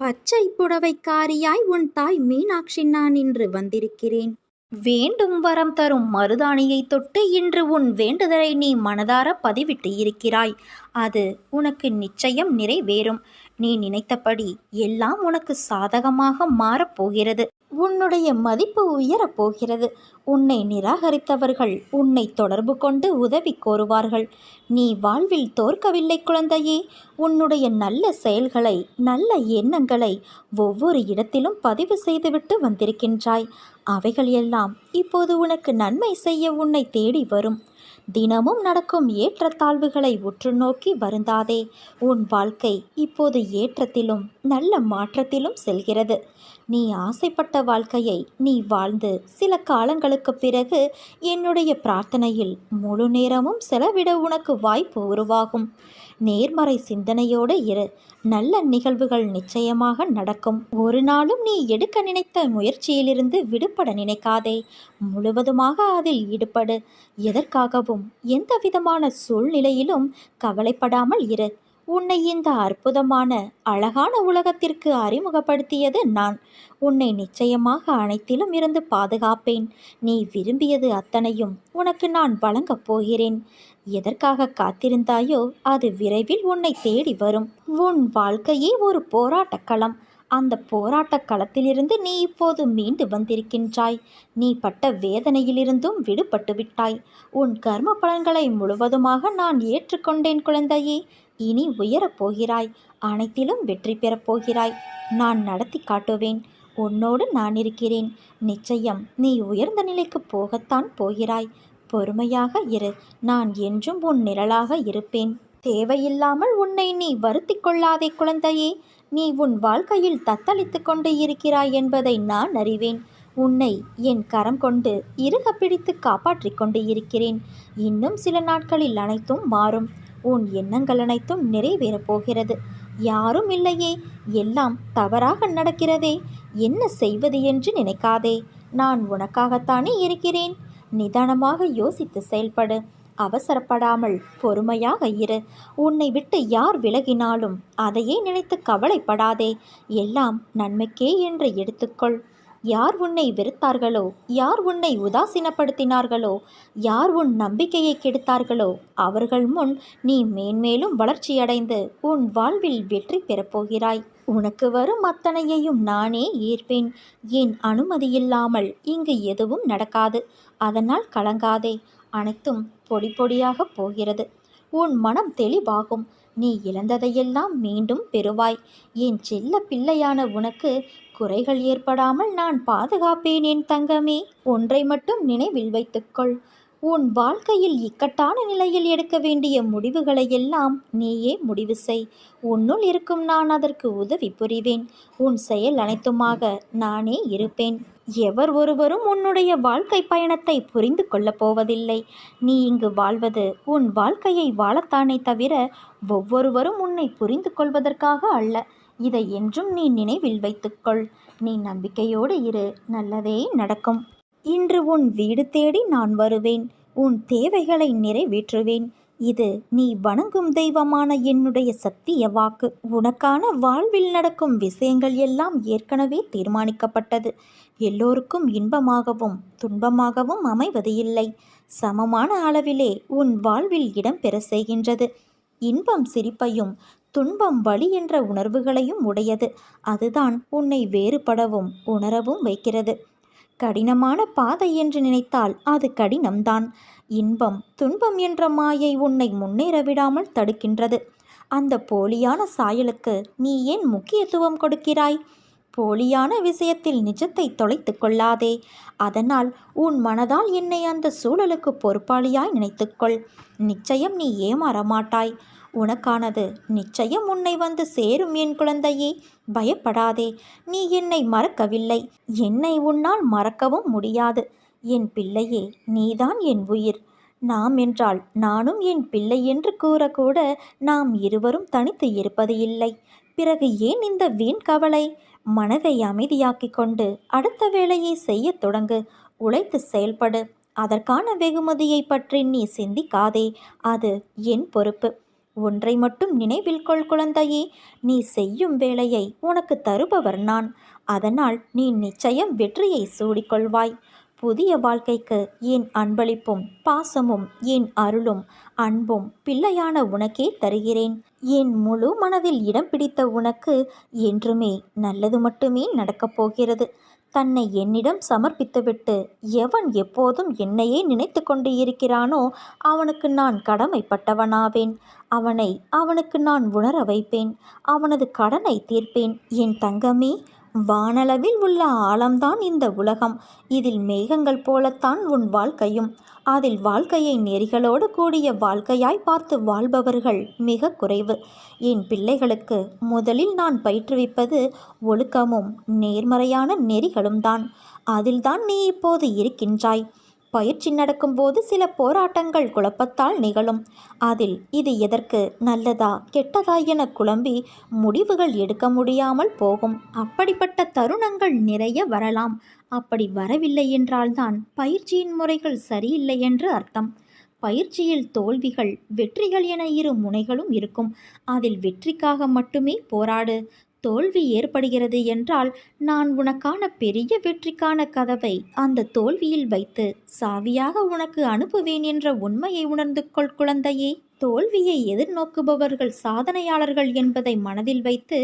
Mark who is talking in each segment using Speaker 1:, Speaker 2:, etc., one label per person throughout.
Speaker 1: பச்சை புடவைக்காரியாய் உன் தாய் மீனாட்சி நான் இன்று வந்திருக்கிறேன். வேண்டும் வரம் தரும் மருதாணியை தொட்டு இன்று உன் வேண்டுதலை நீ மனதார பதிவிட்டு இருக்கிறாய். அது உனக்கு நிச்சயம் நிறைவேறும். நீ நினைத்தபடி எல்லாம் உனக்கு சாதகமாக மாறப்போகிறது. உன்னுடைய மதிப்பு உயரப் போகிறது. உன்னை நிராகரித்தவர்கள் உன்னை தொடர்பு கொண்டு உதவி கோருவார்கள். நீ வாழ்வில் தோற்கவில்லை குழந்தையே. உன்னுடைய நல்ல செயல்களை, நல்ல எண்ணங்களை ஒவ்வொரு இடத்திலும் பதிவு செய்துவிட்டு வந்திருக்கின்றாய். அவைகள் எல்லாம் இப்போது உனக்கு நன்மை செய்ய உன்னை தேடி வரும். தினமும் நடக்கும் ஏற்றத்தாழ்வுகளை உற்று நோக்கி வருந்தாதே. உன் வாழ்க்கை இப்போது ஏற்றத்திலும் நல்ல மாற்றத்திலும் செல்கிறது. நீ ஆசைப்பட்ட வாழ்க்கையை நீ வாழ்ந்து சில காலங்களுக்கு பிறகு என்னுடைய பிரார்த்தனையில் முழு நேரமும் செலவிட உனக்கு வாய்ப்பு உருவாகும். நேர்மறை சிந்தனையோடு இரு. நல்ல நிகழ்வுகள் நிச்சயமாக நடக்கும். ஒரு நாளும் நீ எடுக்க நினைத்த முயற்சியிலிருந்து விடுபட நினைக்காதே. முழுவதுமாக அதில் ஈடுபடு. எதற்காகவும் எந்த விதமான சூழ்நிலையிலும் கவலைப்படாமல் இரு. உன்னை இந்த அற்புதமான அழகான உலகத்திற்கு அறிமுகப்படுத்தியது நான். உன்னை நிச்சயமாக அனைத்திலும் இருந்து பாதுகாப்பேன். நீ விரும்பியது அத்தனையும் உனக்கு நான் வழங்கப் போகிறேன். எதற்காக காத்திருந்தாயோ அது விரைவில் உன்னை தேடி வரும். உன் வாழ்க்கையே ஒரு போராட்டக் களம். அந்த போராட்டக் களத்திலிருந்து நீ இப்போது மீண்டு வந்திருக்கின்றாய். நீ பட்ட வேதனையிலிருந்தும் விடுபட்டு விட்டாய். உன் கர்ம பலன்களை முழுவதுமாக நான் ஏற்றுக்கொண்டேன் குழந்தையே. இனி உயரப் போகிறாய். அனைத்திலும் வெற்றி பெறப் போகிறாய். நான் நடத்தி காட்டுவேன். உன்னோடு நான் இருக்கிறேன். நிச்சயம் நீ உயர்ந்த நிலைக்கு போகத்தான் போகிறாய். பொறுமையாக இரு. நான் என்றும் உன் நிழலாக இருப்பேன். தேவையில்லாமல் உன்னை நீ வருத்தி கொள்ளாதே குழந்தையே. நீ உன் வாழ்க்கையில் தத்தளித்து கொண்டு இருக்கிறாய் என்பதை நான் அறிவேன். உன்னை என் கரம் கொண்டு இறுக பிடித்து காப்பாற்றிக் கொண்டு இருக்கிறேன். இன்னும் சில நாட்களில் அனைத்தும் மாறும். உன் எண்ணங்கள் அனைத்தும் நிறைவேறப் போகிறது. யாரும் இல்லையே, எல்லாம் தவறாக நடக்கிறதே, என்ன செய்வது என்று நினைக்காதே. நான் உனக்காகத்தானே இருக்கிறேன். நிதானமாக யோசித்து செயல்படு. அவசரப்படாமல் பொறுமையாக இரு. உன்னை விட்டு யார் விலகினாலும் அதையே நினைத்து கவலைப்படாதே. எல்லாம் நன்மைக்கே என்று எடுத்துக்கொள். யார் உன்னை வெறுத்தார்களோ, யார் உன்னை உதாசீனப்படுத்தினார்களோ, யார் உன் நம்பிக்கையை கெடுத்தார்களோ அவர்கள் முன் நீ மேன்மேலும் வளர்ச்சியடைந்து உன் வாழ்வில் வெற்றி பெறப்போகிறாய். உனக்கு வரும் அத்தனையையும் நானே ஏற்பேன். என் அனுமதியில்லாமல் இங்கு எதுவும் நடக்காது. அதனால் கலங்காதே. அனைத்தும் பொடி பொடியாக போகிறது. உன் மனம் தெளிவாகும். நீ இழந்ததையெல்லாம் மீண்டும் பெறுவாய். என் செல்ல பிள்ளையான உனக்கு குறைகள் ஏற்படாமல் நான் பாதுகாப்பேன் என் தங்கமே. ஒன்றை மட்டும் நினைவில் வைத்துக்கொள். உன் வாழ்க்கையில் இக்கட்டான நிலையில் எடுக்க வேண்டிய முடிவுகளை எல்லாம் நீயே முடிவு செய். உன்னுள் இருக்கும் நான் அதற்கு உதவி புரிவேன். உன் செயல் அனைத்துமாக நானே இருப்பேன். எவர் ஒருவரும் உன்னுடைய வாழ்க்கை பயணத்தை புரிந்து கொள்ளப் போவதில்லை. நீ இங்கு வாழ்வது உன் வாழ்க்கையை வாழத்தானே தவிர ஒவ்வொருவரும் உன்னை புரிந்து கொள்வதற்காக அல்ல. இதை என்றும் நீ நினைவில் வைத்துக்கொள். நீ நம்பிக்கையோடு இரு. நல்லதே நடக்கும். இன்று உன் வீடு தேடி நான் வருவேன். உன் தேவைகளை நிறைவேற்றுவேன். இது நீ வணங்கும் தெய்வமான என்னுடைய சத்திய வாக்கு. உனக்கான வாழ்வில் நடக்கும் விஷயங்கள் எல்லாம் ஏற்கனவே தீர்மானிக்கப்பட்டது. எல்லோருக்கும் இன்பமாகவும் துன்பமாகவும் அமைவது இல்லை. சமமான அளவிலே உன் வாழ்வில் இடம் பெற செய்கின்றது. இன்பம் சிரிப்பையும் துன்பம் வலி என்ற உணர்வுகளையும் உடையது. அதுதான் உன்னை வேறுபடவும் உணரவும் வைக்கிறது. கடினமான பாதை என்று நினைத்தால் அது கடினம்தான். இன்பம் துன்பம் என்ற மாயை உன்னை முன்னேற விடாமல் தடுக்கின்றது. அந்த போலியான சாயலுக்கு நீ ஏன் முக்கியத்துவம் கொடுக்கிறாய்? போலியான விஷயத்தில் நிஜத்தை தொலைத்து கொள்ளாதே. அதனால் உன் மனதால் என்னை அந்த சூழலுக்கு பொறுப்பாளியாய் நினைத்துக்கொள். நிச்சயம் நீ ஏமாற மாட்டாய். உனக்கானது நிச்சயம் உன்னை வந்து சேரும் என் குழந்தையே. பயப்படாதே. நீ என்னை மறக்கவில்லை. என்னை உன்னால் மறக்கவும் முடியாது. என் பிள்ளையே, நீதான் என் உயிர். நாம் என்றால் நானும் என் பிள்ளை என்று கூறக்கூட நாம் இருவரும் தனித்து இருப்பது இல்லை. பிறகு ஏன் இந்த வீண் கவலை? மனதை அமைதியாக்கி கொண்டு அடுத்த வேலையை செய்ய தொடங்கு. உழைத்து செயல்படு. அதற்கான வெகுமதியை பற்றி நீ சிந்திக்காதே. அது என் பொறுப்பு. ஒன்றை மட்டும் நினைவில் கொள் குழந்தையே, நீ செய்யும் வேலையை உனக்கு தருபவர் நான். அதனால் நீ நிச்சயம் வெற்றியை சூடிக்கொள்வாய். புதிய வாழ்க்கைக்கு என் அன்பளிப்பும் பாசமும் என் அருளும் அன்பும் பிள்ளையான உனக்கே தருகிறேன். என் முழு மனதில் இடம் பிடித்த உனக்கு என்றுமே நல்லது மட்டுமே நடக்கப் போகிறது. தன்னை என்னிடம் சமர்ப்பித்துவிட்டு எவன் எப்போதும் என்னையே நினைத்து கொண்டு இருக்கிறானோ அவனுக்கு நான் கடமைப்பட்டவனாவேன். அவனுக்கு நான் உணர வைப்பேன். அவனது கடனை தீர்ப்பேன். என் தங்கமே, வானளவில் உள்ள ஆழம்தான் இந்த உலகம். இதில் மேகங்கள் போலத்தான் உன் வாழ்க்கையும். அதில் வாழ்க்கையை நெறிகளோடு கூடிய வாழ்க்கையாய் பார்த்து வாழ்பவர்கள் மிக குறைவு. என் பிள்ளைகளுக்கு முதலில் நான் பயிற்றுவிப்பது ஒழுக்கமும் நேர்மறையான நெறிகளும் தான். அதில்தான் நீ இப்போது இருக்கின்றாய். பயிற்சி நடக்கும்போது சில போராட்டங்கள் குழப்பத்தால் நிகழும். அதில் இது எதற்கு, நல்லதா கெட்டதா என குழம்பி முடிவுகள் எடுக்க முடியாமல் போகும். அப்படிப்பட்ட தருணங்கள் நிறைய வரலாம். அப்படி வரவில்லை என்றால்தான் பயிற்சியின் முறைகள் சரியில்லை என்று அர்த்தம். பயிற்சியில் தோல்விகள் வெற்றிகள் என இரு முனைகளும் இருக்கும். அதில் வெற்றிக்காக மட்டுமே போராடு. தோல்வி ஏற்படுகிறது என்றால் நான் உனக்கான பெரிய வெற்றிக்கான கதவை அந்த தோல்வியில் வைத்து சாவியாக உனக்கு அனுப்புவேன் என்ற உண்மையை உணர்ந்து கொள் குழந்தையே. தோல்வியை எதிர்நோக்குபவர்கள் சாதனையாளர்கள் என்பதை மனதில் வைத்து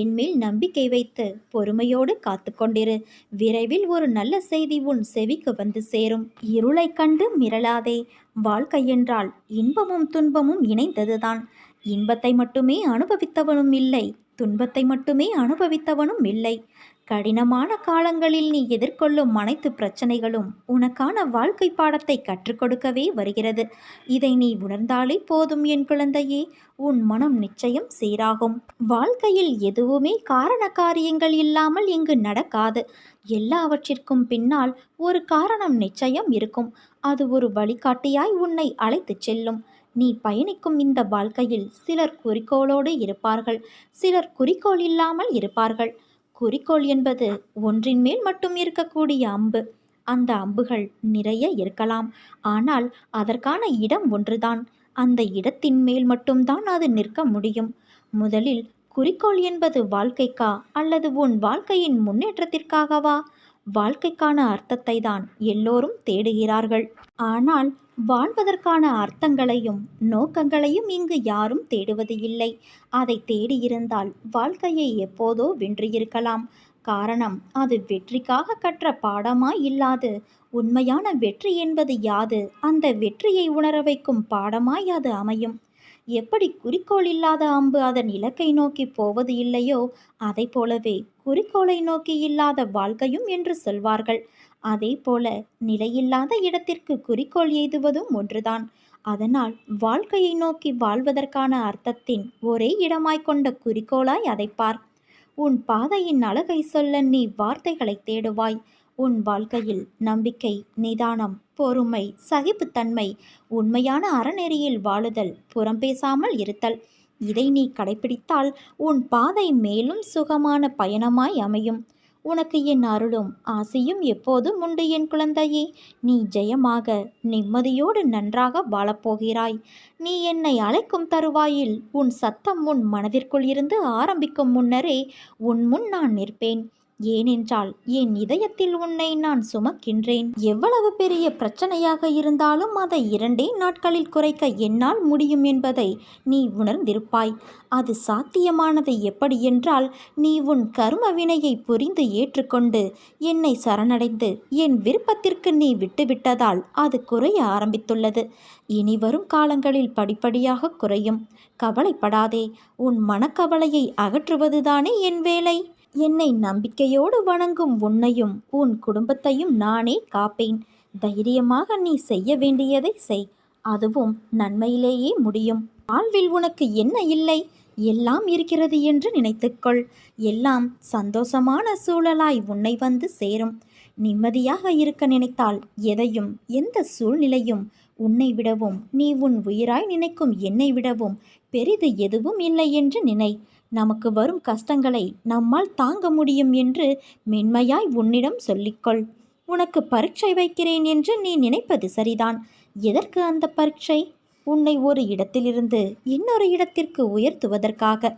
Speaker 1: என்மேல் நம்பிக்கை வைத்து பொறுமையோடு காத்து கொண்டிரு. விரைவில் ஒரு நல்ல செய்தி உன் செவிக்கு வந்து சேரும். இருளை கண்டு மிரளாதே. வாழ்க்கை என்றால் இன்பமும் துன்பமும் இணைந்ததுதான். இன்பத்தை மட்டுமே அனுபவித்தவனும் இல்லை, துன்பத்தை மட்டுமே அனுபவித்தவனும் இல்லை. கடினமான காலங்களில் நீ எதிர்கொள்ளும் அனைத்து பிரச்சனைகளும் உனக்கான வாழ்க்கை பாடத்தை கற்றுக் கொடுக்கவே வருகிறது. இதை நீ உணர்ந்தாலே போதும் என் குழந்தையே. உன் மனம் நிச்சயம் சீராகும். வாழ்க்கையில் எதுவுமே காரண காரியங்கள் இல்லாமல் இங்கு நடக்காது. எல்லாவற்றிற்கும் பின்னால் ஒரு காரணம் நிச்சயம் இருக்கும். அது ஒரு வழிகாட்டியாய் உன்னை அழைத்துச் செல்லும். நீ பயணிக்கும் இந்த வாழ்க்கையில் சிலர் குறிக்கோளோடு இருப்பார்கள், சிலர் குறிக்கோள் இல்லாமல் இருப்பார்கள். குறிக்கோள் என்பது ஒன்றின் மேல் மட்டும் இருக்கக்கூடிய அம்பு. அந்த அம்புகள் நிறைய இருக்கலாம். ஆனால் அதற்கான இடம் ஒன்றுதான். அந்த இடத்தின் மேல் மட்டும்தான் அது நிற்க முடியும். முதலில் குறிக்கோள் என்பது வாழ்க்கைக்கா அல்லது உன் வாழ்க்கையின் முன்னேற்றத்திற்காகவா? வாழ்க்கைக்கான அர்த்தத்தை தான் எல்லோரும் தேடுகிறார்கள். ஆனால் வாழ்வதற்கான அர்த்தங்களையும் நோக்கங்களையும் இங்கு யாரும் தேடுவது இல்லை. அதை தேடியிருந்தால் வாழ்க்கையை எப்போதோ வென்றிருக்கலாம். காரணம், அது வெற்றிக்காக கற்ற பாடமாய் இல்லாது உண்மையான வெற்றி என்பது யாது அந்த வெற்றியை உணர வைக்கும் பாடமாய் அது அமையும். எப்படி குறிக்கோள் இல்லாத அம்பு அதன் இலக்கை நோக்கி போவது இல்லையோ அதை போலவே குறிக்கோளை நோக்கி இல்லாத வாழ்க்கையும் என்று சொல்வார்கள். அதே போல நிலையில்லாத இடத்திற்கு குறிக்கோள் எய்துவதும் ஒன்றுதான். அதனால் வாழ்க்கையை நோக்கி வாழ்வதற்கான அர்த்தத்தின் ஒரே இடமாய் கொண்ட குறிக்கோளாய் அதை பார். உன் பாதையின் அழகை சொல்ல நீ வார்த்தைகளை தேடுவாய். உன் வாழ்க்கையில் நம்பிக்கை, நிதானம், பொறுமை, சகிப்புத்தன்மை, உண்மையான அறநெறியில் வாழுதல், புறம் பேசாமல் இருத்தல், இதை நீ கடைபிடித்தால் உன் பாதை மேலும் சுகமான பயணமாய் அமையும். உனக்கு என் அருளும் ஆசையும் எப்போதும் உண்டு என் குழந்தையே. நீ ஜெயமாக நிம்மதியோடு நன்றாக வாழப்போகிறாய். நீ என்னை அழைக்கும் தருவாயில் உன் சத்தம் உன் மனதிற்குள் இருந்து ஆரம்பிக்கும் முன்னரே உன் முன் நான் நிற்பேன். ஏனென்றால் என் இதயத்தில் உன்னை நான் சுமக்கின்றேன். எவ்வளவு பெரிய பிரச்சனையாக இருந்தாலும் அதை 2 நாட்களில் குறைக்க என்னால் முடியும் என்பதை நீ உணர்ந்திருப்பாய். அது சாத்தியமானது எப்படி என்றால், நீ உன் கர்ம வினையை புரிந்து ஏற்றுக்கொண்டு என்னை சரணடைந்து என் விருப்பத்திற்கு நீ விட்டுவிட்டதால் அது குறைய ஆரம்பித்துள்ளது. இனி வரும் காலங்களில் படிப்படியாக குறையும். கவலைப்படாதே. உன் மனக்கவலையை அகற்றுவதுதானே என் வேலை. என்னை நம்பிக்கையோடு வணங்கும் உன்னையும் உன் குடும்பத்தையும் நானே காப்பேன். தைரியமாக நீ செய்ய வேண்டியதை செய். அதுவும் நன்மையிலேயே முடியும். வாழ்வில் உனக்கு என்ன இல்லை? எல்லாம் இருக்கிறது என்று நினைத்துக்கொள். எல்லாம் சந்தோஷமான சூழலாய் உன்னை வந்து சேரும். நிம்மதியாக இருக்க நினைத்தால் எதையும் எந்த சூழ்நிலையும் உன்னை விடவும் நீ உன் உயிராய் நினைக்கும் என்னை விடவும் பெரிது எதுவும் இல்லை என்று நினை. நமக்கு வரும் கஷ்டங்களை நம்மால் தாங்க முடியும் என்று மென்மையாய் உன்னிடம் சொல்லிக்கொள். உனக்கு பரீட்சை வைக்கிறேன் என்று நீ நினைப்பது சரிதான். எதற்கு அந்த பரீட்சை? உன்னை ஒரு இடத்திலிருந்து இன்னொரு இடத்திற்கு உயர்த்துவதற்காக.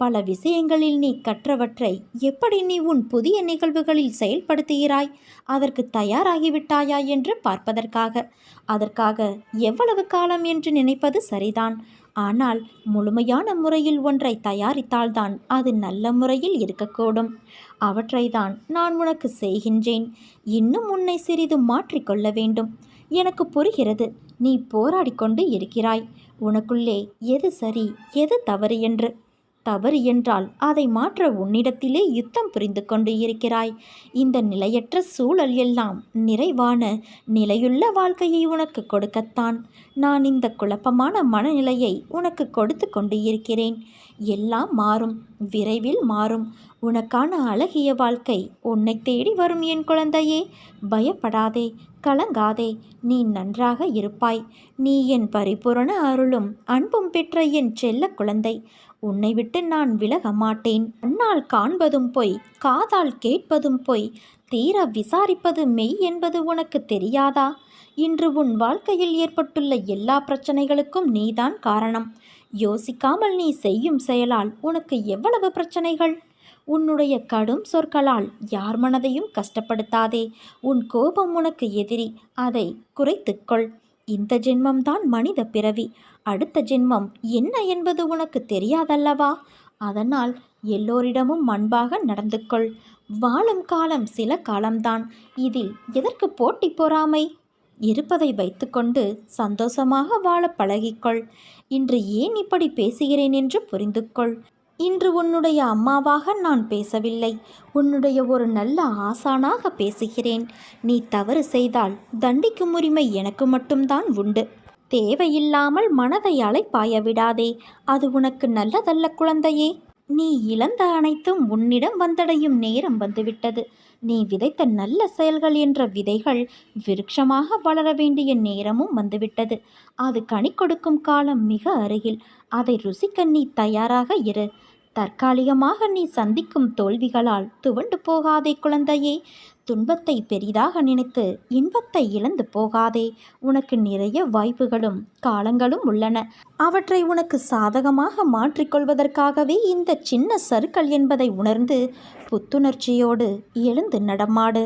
Speaker 1: பல விஷயங்களில் நீ கற்றவற்றை எப்படி நீ உன் புதிய நிகழ்வுகளில் செயல்படுத்துகிறாய், அதற்கு தயாராகிவிட்டாயா என்று பார்ப்பதற்காக. அதற்காக எவ்வளவு காலம் என்று நினைப்பது சரிதான். ஆனால் முழுமையான முறையில் ஒன்றை தயாரித்தால்தான் அது நல்ல முறையில் இருக்கக்கூடும். அவற்றைத்தான் நான் உனக்கு செய்கின்றேன். இன்னும் உன்னை சிறிது மாற்றிக்கொள்ள வேண்டும். எனக்கு புரிகிறது, நீ போராடிக்கொண்டு இருக்கிறாய் உனக்குள்ளே எது சரி எது தவறு என்று. தவறு என்றால் அதை மாற்ற உன்னிடத்திலே யுத்தம் புரிந்து கொண்டு இருக்கிறாய். இந்த நிலையற்ற சூழல் எல்லாம் நிறைவான நிலையுள்ள வாழ்க்கையை உனக்கு கொடுக்கத்தான் நான் இந்த குழப்பமான மனநிலையை உனக்கு கொடுத்து கொண்டு இருக்கிறேன். எல்லாம் மாறும், விரைவில் மாறும். உனக்கான அழகிய வாழ்க்கை உன்னை தேடி வரும் என் குழந்தையே. பயப்படாதே, கலங்காதே, நீ நன்றாக இருப்பாய். நீ என் பரிபூரண அருளும் அன்பும் பெற்ற என் செல்ல குழந்தை. உன்னை விட்டு நான் விலக மாட்டேன். கண்ணால் காண்பதும் பொய், காதால் கேட்பதும் பொய், தீர விசாரிப்பது மெய் என்பது உனக்கு தெரியாதா? இன்று உன் வாழ்க்கையில் ஏற்பட்டுள்ள எல்லா பிரச்சனைகளுக்கும் நீதான் காரணம். யோசிக்காமல் நீ செய்யும் செயலால் உனக்கு எவ்வளவு பிரச்சனைகள்! உன்னுடைய கடும் சொற்களால் யார் மனதையும் கஷ்டப்படுத்தாதே. உன் கோபம் உனக்கு எதிரி, அதை குறைத்துக்கொள். இந்த ஜென்மம்தான் மனித பிறவி. அடுத்த ஜென்மம் என்ன என்பது உனக்கு தெரியாதல்லவா? அதனால் எல்லோரிடமும் அன்பாக நடந்து கொள். வாழும் காலம் சில காலம்தான். இதில் எதற்கு போட்டி பொறாமை? இருப்பதை வைத்துக்கொண்டு சந்தோஷமாக வாழ பழகிக்கொள். இன்று ஏன் இப்படி பேசுகிறேன் என்று புரிந்து கொள். இன்று உன்னுடைய அம்மாவாக நான் பேசவில்லை, உன்னுடைய ஒரு நல்ல ஆசானாக பேசுகிறேன். நீ தவறு செய்தால் தண்டிக்கும் உரிமை எனக்கு மட்டும்தான் உண்டு. தேவையில்லாமல் மனதை அலைப்பாய விடாதே. அது உனக்கு நல்லதல்ல குழந்தையே. நீ இழந்த அனைத்தும் உன்னிடம் வந்தடையும் நேரம் வந்துவிட்டது. நீ விதைத்த நல்ல செயல்கள் என்ற விதைகள் விருட்சமாக வளர வேண்டிய நேரமும் வந்துவிட்டது. அது கனி கொடுக்கும் காலம் மிக அருகில். அதை ருசிக்க நீ தயாராக இரு. தற்காலிகமாக நீ சந்திக்கும் தோல்விகளால் துவண்டு போகாதே குழந்தையே. துன்பத்தை பெரிதாக நினைத்து இன்பத்தை இழந்து போகாதே. உனக்கு நிறைய வாய்ப்புகளும் காலங்களும் உள்ளன. அவற்றை உனக்கு சாதகமாக மாற்றிக்கொள்வதற்காகவே இந்த சின்ன சறுக்கல் என்பதை உணர்ந்து புத்துணர்ச்சியோடு எழுந்து நடமாடு.